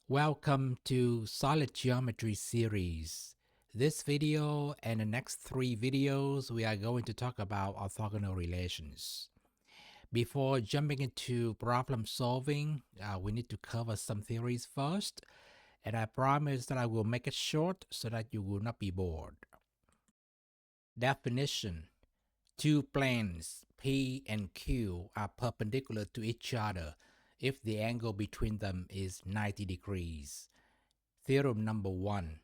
Welcome to Solid Geometry series. This video and the next 3 videos we are going to talk about orthogonal relations. Before jumping into problem solving, we need to cover some theories first, and I promise that I will make it short so that you will not be bored. Definition: two planes P and Q are perpendicular to each other if the angle between them is 90 degrees. Theorem number 1.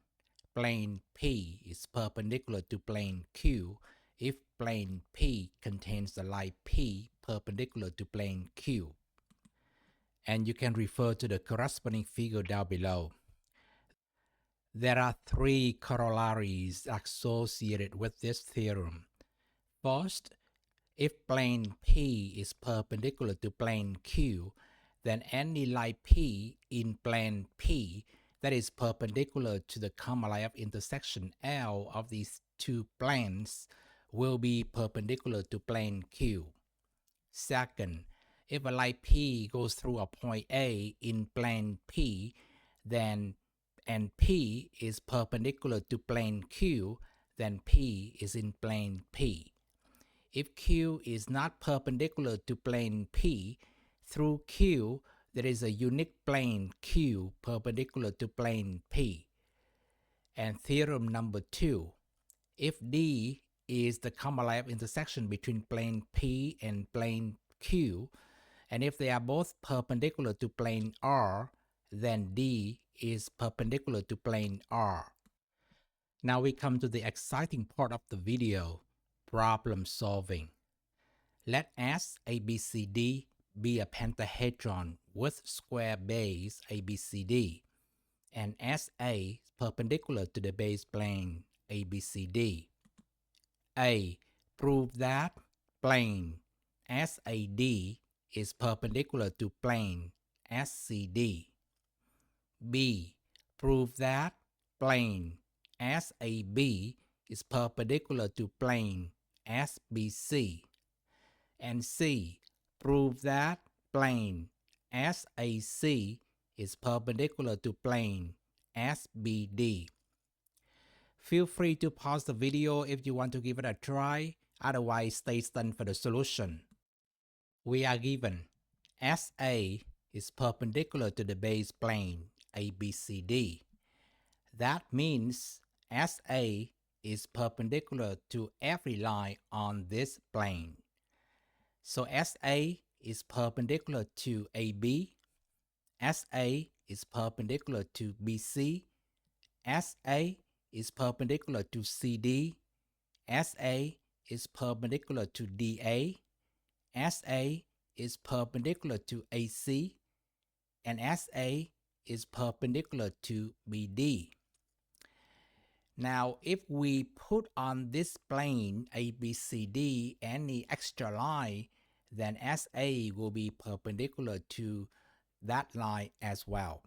Plane P is perpendicular to plane Q if plane P contains the line P perpendicular to plane Q. And you can refer to the corresponding figure down below. There are 3 corollaries associated with this theorem. First, if plane P is perpendicular to plane Q, then any line P in plane P that is perpendicular to the common line of intersection L of these two planes will be perpendicular to plane Q. Second, if a line P goes through a point A in plane P, then and P is perpendicular to plane Q, then P is in plane P. If Q is not perpendicular to plane P, through Q there is a unique plane Q perpendicular to plane P. And theorem number 2, if D is the common line of intersection between plane P and plane Q, and if they are both perpendicular to plane R, then D is perpendicular to plane R. Now we come to the exciting part of the video, problem solving. Let S.ABCD be a pentahedron with square base ABCD, and SA perpendicular to the base plane ABCD. A. Prove that plane SAD is perpendicular to plane SCD. B. Prove that plane SAB is perpendicular to plane SBC. And C. Prove that plane SAC is perpendicular to plane SBD. Feel free to pause the video if you want to give it a try, otherwise stay stunned for the solution. We are given SA is perpendicular to the base plane ABCD. That means SA is perpendicular to every line on this plane. So SA is perpendicular to AB, SA is perpendicular to BC, SA is perpendicular to CD, SA is perpendicular to DA, SA is perpendicular to AC, and SA is perpendicular to BD. Now, if we put on this plane ABCD any extra line, then SA will be perpendicular to that line as well.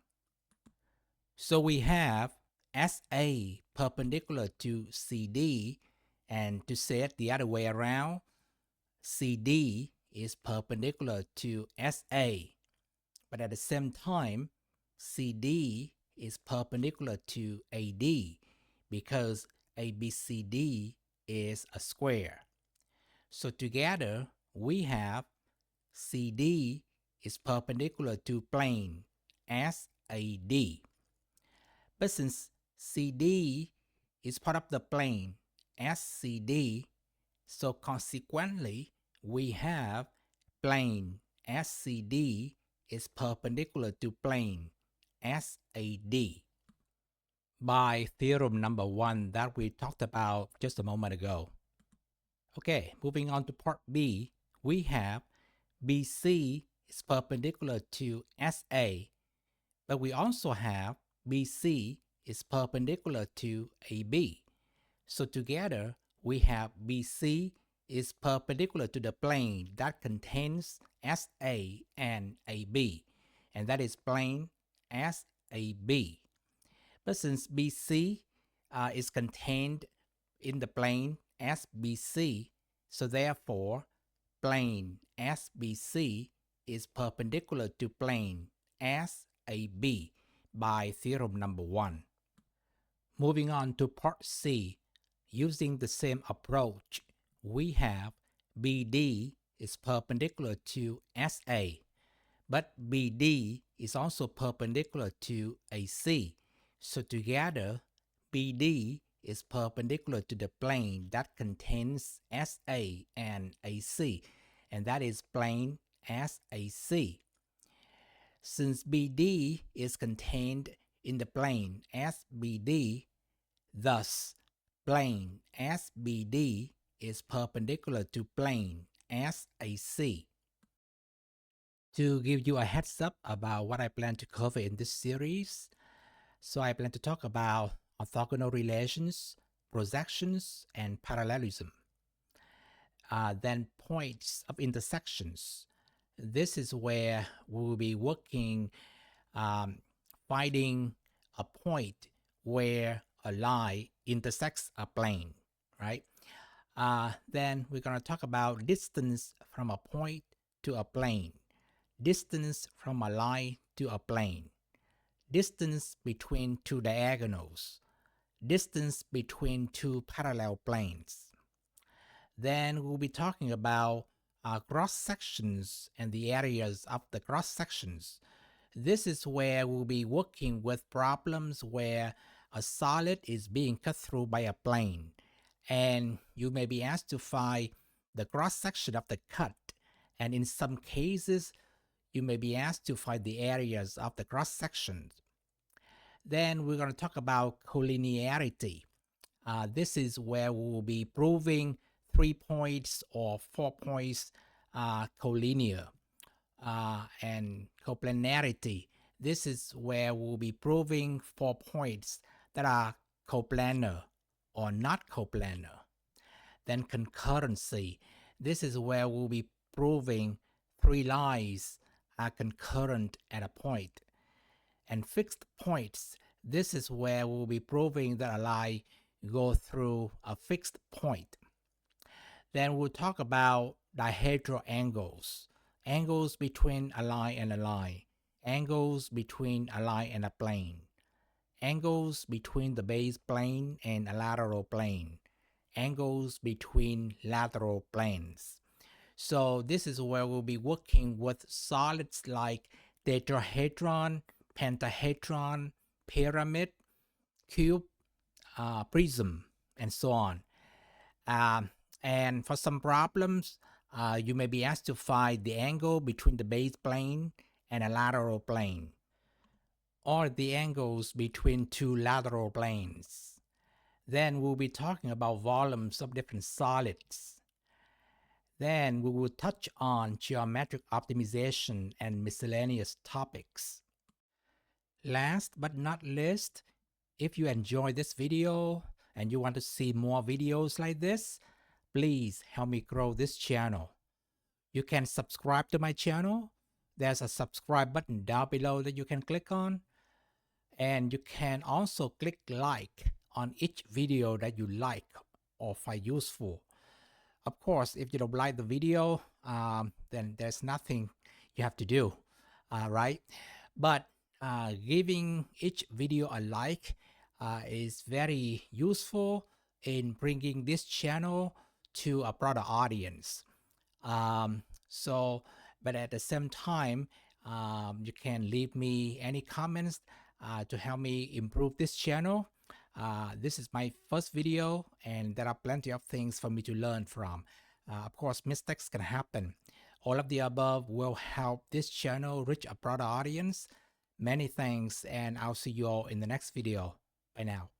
So we have SA perpendicular to CD, and to say it the other way around, CD is perpendicular to SA, but at the same time, CD is perpendicular to AD because ABCD is a square. So together we have CD is perpendicular to plane SAD. But since CD is part of the plane SCD, so consequently we have plane SCD is perpendicular to plane SAD by theorem number 1 that we talked about just a moment ago. Okay, moving on to part B, we have BC is perpendicular to SA, but we also have BC is perpendicular to AB. So together we have BC is perpendicular to the plane that contains SA and AB, and that is plane SAB. But since BC is contained in the plane SBC, so therefore plane SBC is perpendicular to plane SAB by theorem number 1. Moving on to part C, using the same approach, we have BD is perpendicular to SA, but BD is also perpendicular to AC. So together, BD is perpendicular to the plane that contains SA and AC, and that is plane SAC. Since BD is contained in the plane SBD, thus plane SBD is perpendicular to plane SAC. To give you a heads up about what I plan to cover in this series, so I plan to talk about orthogonal relations, projections, and parallelism. Then points of intersections. This is where we will be working, finding a point where a line intersects a plane, right? Then we're going to talk about distance from a point to a plane, distance from a line to a plane, distance between two diagonals, distance between two parallel planes. Then we'll be talking about cross sections and the areas of the cross sections. This is where we'll be working with problems where a solid is being cut through by a plane, and you may be asked to find the cross section of the cut, and in some cases you may be asked to find the areas of the cross sections. Then we're going to talk about collinearity. This is where we will be proving 3 points or 4 points collinear. And coplanarity. This is where we'll be proving 4 points that are coplanar or not coplanar. Then concurrency. This is where we'll be proving 3 lines are concurrent at a point. And fixed points. This is where we'll be proving that a line goes through a fixed point. Then we'll talk about dihedral angles, angles between a line and a line, angles between a line and a plane, angles between the base plane and a lateral plane, angles between lateral planes. So this is where we'll be working with solids like tetrahedron, pentahedron, pyramid, cube, prism, and so on. And for some problems, you may be asked to find the angle between the base plane and a lateral plane, or the angles between two lateral planes. Then we'll be talking about volumes of different solids. Then we will touch on geometric optimization and miscellaneous topics. Last but not least, if you enjoyed this video and you want to see more videos like this, please help me grow this channel. You can subscribe to my channel. There's a subscribe button down below that you can click on. And you can also click like on each video that you like or find useful. Of course, if you don't like the video, then there's nothing you have to do, right? But giving each video a like is very useful in bringing this channel to a broader audience. But at the same time, you can leave me any comments to help me improve this channel. This is my first video, and there are plenty of things for me to learn from. Of course, mistakes can happen. All of the above will help this channel reach a broader audience. Many thanks, and I'll see you all in the next video. Bye now.